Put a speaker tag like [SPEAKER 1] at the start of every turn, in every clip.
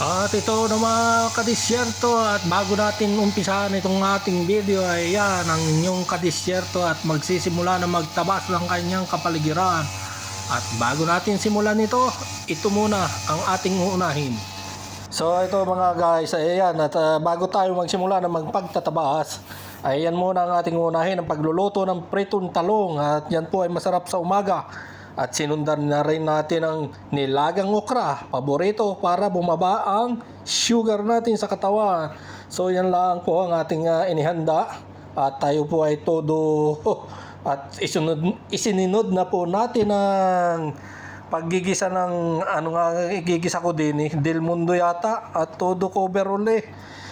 [SPEAKER 1] At ito na mga kadisyerto, at bago natin umpisahan itong ating video ay yan ang inyong kadisyerto at magsisimula na magtabas ng kanyang kapaligiran. At bago natin simulan ito muna ang ating uunahin. So ito mga guys, ayan, at bago tayo magsimula na magpagtatabas, ayan muna ang ating unahin, ang pagluluto ng pritong talong, at yan po ay masarap sa umaga. At sinundan na rin natin ang nilagang okra, paborito para bumaba ang sugar natin sa katawan. So yan lang po ang ating inihanda, at tayo po ay todo at isininod na po natin ang paggigisa ng igigisa ko din Del Mundo yata, at todo cover uli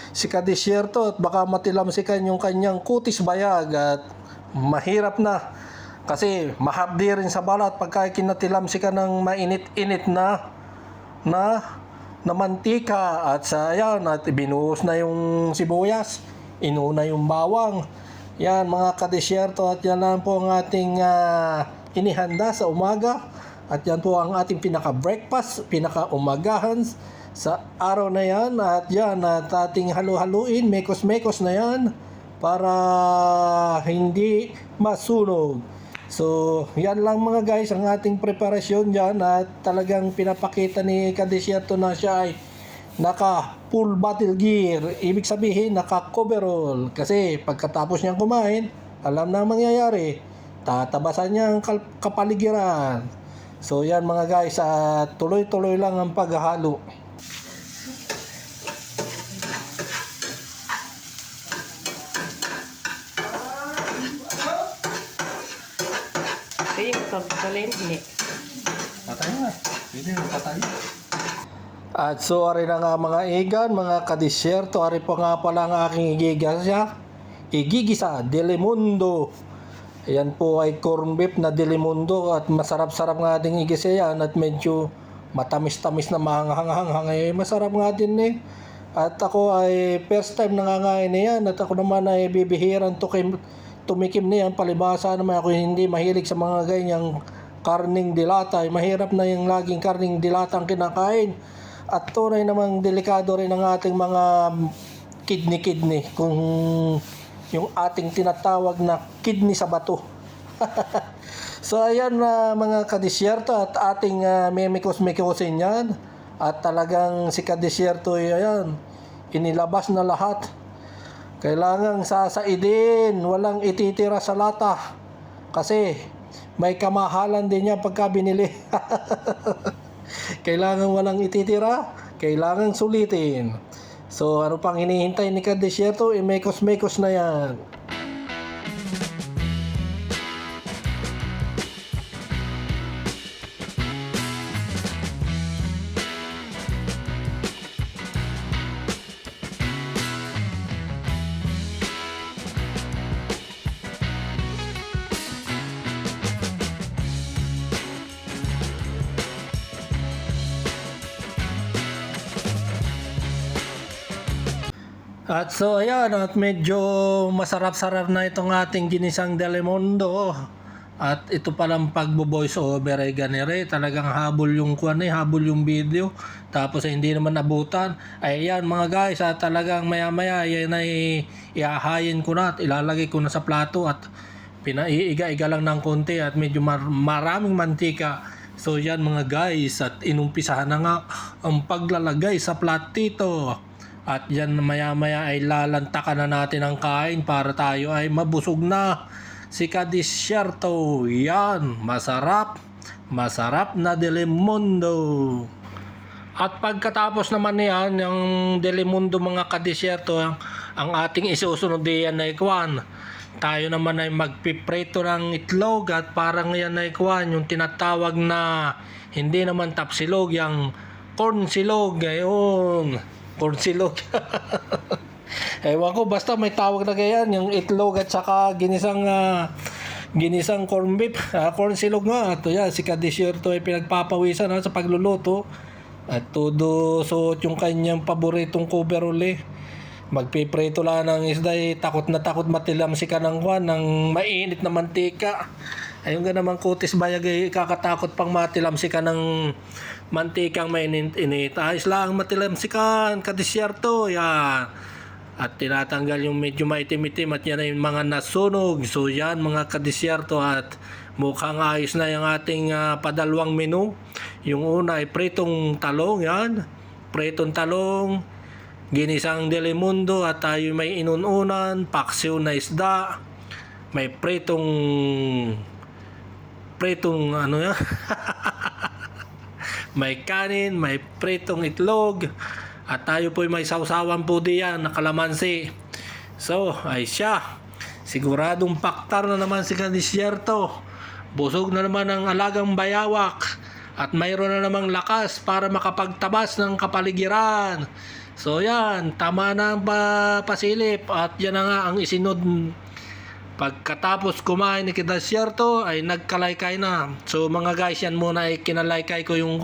[SPEAKER 1] si kadisyerto, at baka matilamsikan yung kanyang kutis bayag, at mahirap na kasi mahapdi rin sa balat pagka kinatilamsikan ng mainit-init na mantika. At sa yan, at binuhos na yung sibuyas, inuna yung bawang. Yan mga kadisyerto, at yan lang po ang ating inihanda sa umaga. At yan po ang ating pinaka-breakfast, pinaka-umagahan sa araw na yan. At yan, at ating halu-haluin, mekos-mekos na yan para hindi masunog. So, yan lang mga guys ang ating preparasyon dyan, at talagang pinapakita ni kadisyerto na siya ay naka full battle gear. Ibig sabihin naka coverall, kasi pagkatapos niyang kumain, alam na ang mangyayari, tatabasan niya ang kapaligiran. So yan mga guys, tuloy-tuloy lang ang paghahalo.
[SPEAKER 2] Pagkalin, hindi.
[SPEAKER 1] Patay na. Pwede na patay. At so, ari na nga mga igan, mga kadisyerto, ari po nga pala ang aking igigisa, Del Mundo. Ayan po ay corn beef na Del Mundo, at masarap-sarap nga din igisa yan, at medyo matamis-tamis na mahanghang-hanghang, masarap nga din At ako ay first time nangangain na yan, at ako naman ay bibihirang tumikim na yan. Palibasa naman ako hindi mahilig sa mga ganyang karning dilata. Mahirap na yung laging karning dilata ang kinakain. At tunay namang delikado rin ang ating mga kidney kung yung ating tinatawag na kidney sa bato. So ayan mga kadisyerto, at ating memikos-mikosin yan. At talagang si kadisyerto ayan, inilabas na lahat. Kailangang sasaidin, walang ititira sa lata. Kasi may kamahalan din niya pagka binili. Kailangan walang ititira, kailangan sulitin. So ano pang hinihintay ni kadisyerto, mekos-mekos na yan. At so ayan, at medyo masarap-sarap na itong ating ginisang Del Mundo. At ito palang pagbo-voice over ay ganire, talagang habol yung habol yung video. Tapos hindi naman abutan. Ay ayan mga guys, at talagang maya-maya yan ay iahayin ko na at ilalagay ko na sa plato, at pinaiiga-iga lang ng konti, at medyo maraming mantika. So yan mga guys, at inumpisahan na nga ang paglalagay sa platito. At yan maya-maya ay lalantakan na natin ang kain para tayo ay mabusog na. Si kadisyerto, yan, masarap na Del Mundo. At pagkatapos naman yan, yung Del Mundo mga kadisyerto, ang ating isusunod diyan ay tayo naman ay magpiprito ng itlog, at parang yan ay yung tinatawag na hindi naman tapsilog, yung corn silog, ayun. Corn silog. Ewan ko, basta may tawag na ganyan, yung itlog at saka ginisang corn beef, corn silog nga. Ito yan, si kadisyerto ay pinagpapawisan sa pagluluto, at todo suot yung kanyang paboritong cover uli. Magpiprito lang ng isda, takot na takot matilamsi ka ng mainit na mantika. Ayun nga naman kutis bayag, kakatakot pang matilamsi ka ng mantikang mainit-init. Ayos lang matilamsikan, kadisyerto. Yan. At tinatanggal yung medyo maitim-itim at yan ay mga nasunog. So yan mga kadisyerto, at mukhang ayos na yung ating padalawang menu. Yung una ay pritong talong, yan. Pritong talong, ginisang delimundo, at tayo may inununan, paksiw na isda. May pritong ano yan? May kanin, may pritong itlog, at tayo po may sausawan po diyan na kalamansi. So, ay siya. Siguradong paktar na naman si kadisyerto. Busog na naman ang alagang bayawak. At mayroon na namang lakas para makapagtabas ng kapaligiran. So yan, tama na ang pasilip. At yan na nga ang isinod. Pagkatapos kumain ni kadisyerto ay nagkalaykay na. So mga guys, yan muna ay kinalaykay ko yung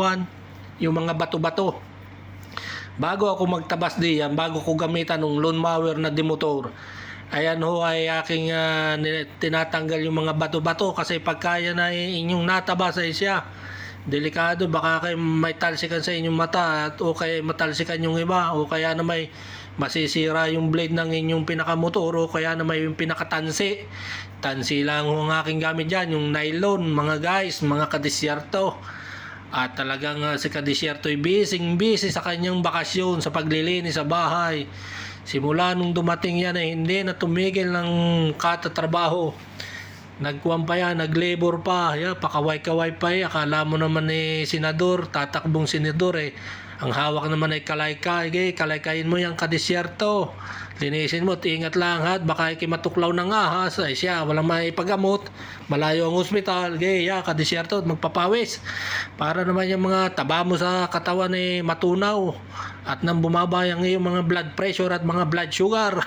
[SPEAKER 1] mga bato-bato. Bago ako magtabas diyan, bago ko gamitan ng lawn mower na demotor, ayan ho ay aking tinatanggal yung mga bato-bato, kasi pagkaya na inyong natabas ay siya delikado, baka kayo may talsikan sa inyong mata, at o kaya matalsikan yung iba, o kaya na may masisira yung blade ng inyong pinakamotor, o kaya na may pinakatansi. Tansi lang ang aking gamit dyan, yung nylon mga guys, mga kadisyerto. At talagang si kadisyerto ay busy sa kanyang bakasyon, sa paglilinis sa bahay. Simula nung dumating yan ay hindi na tumigil ng katatrabaho. Nagkuhan pa yan, naglabor pa, pakaway-kaway pa akala mo naman senador, tatakbong senador Ang hawak naman ay kalaykay, kalaykayin mo yung kadisyerto. Linisin mo, ingat lang ha, baka matuklaw ng ahas, ay siya, walang maipagamot, malayo ang ospital, kadisyerto, magpapawis. Para naman yung mga taba mo sa katawan matunaw, at nang bumaba yung mga blood pressure at mga blood sugar.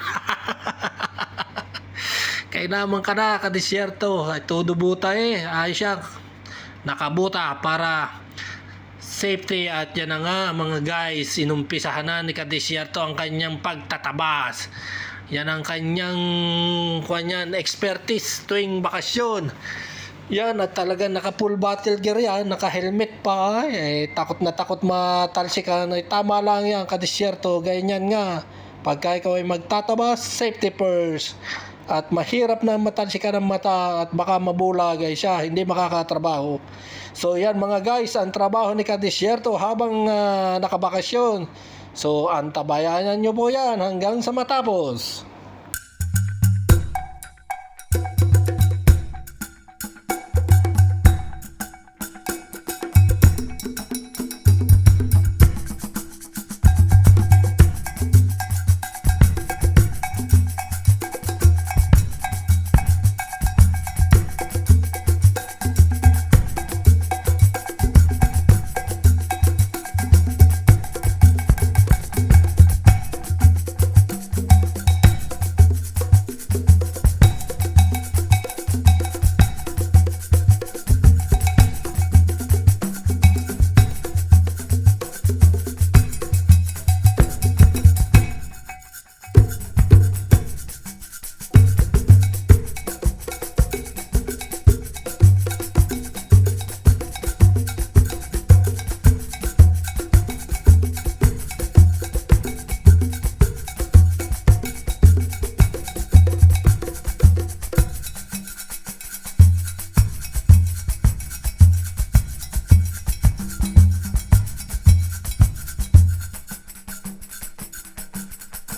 [SPEAKER 1] Kaya naman ka na, kadisyerto, ay todo buta ay siya, nakabuta para safety. At yan na nga mga guys, inumpisahan na ni kadisyerto ang kanyang pagtatabas. Yan ang kanyang expertise tuwing bakasyon. Yan, at talagang naka full battle gear yan, naka helmet pa, takot na takot matalsikan. Tama lang yan kadisyerto, ganyan nga. Pagka ikaw ay magtatabas, safety first. At mahirap na matalsikan ang mata at baka mabulag siya, hindi makakatrabaho. So yan mga guys, ang trabaho ni kadisyerto habang nakabakasyon. So antabayanan nyo po yan hanggang sa matapos.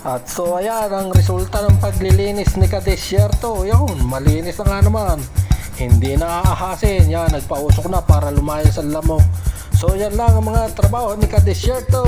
[SPEAKER 1] At so ayan ang resulta ng paglilinis ni kadisyerto. Yun, malinis na nga naman, hindi na aahasin. Yan, nagpausok na para lumayas ang lamok. So yan lang ang mga trabaho ni kadisyerto.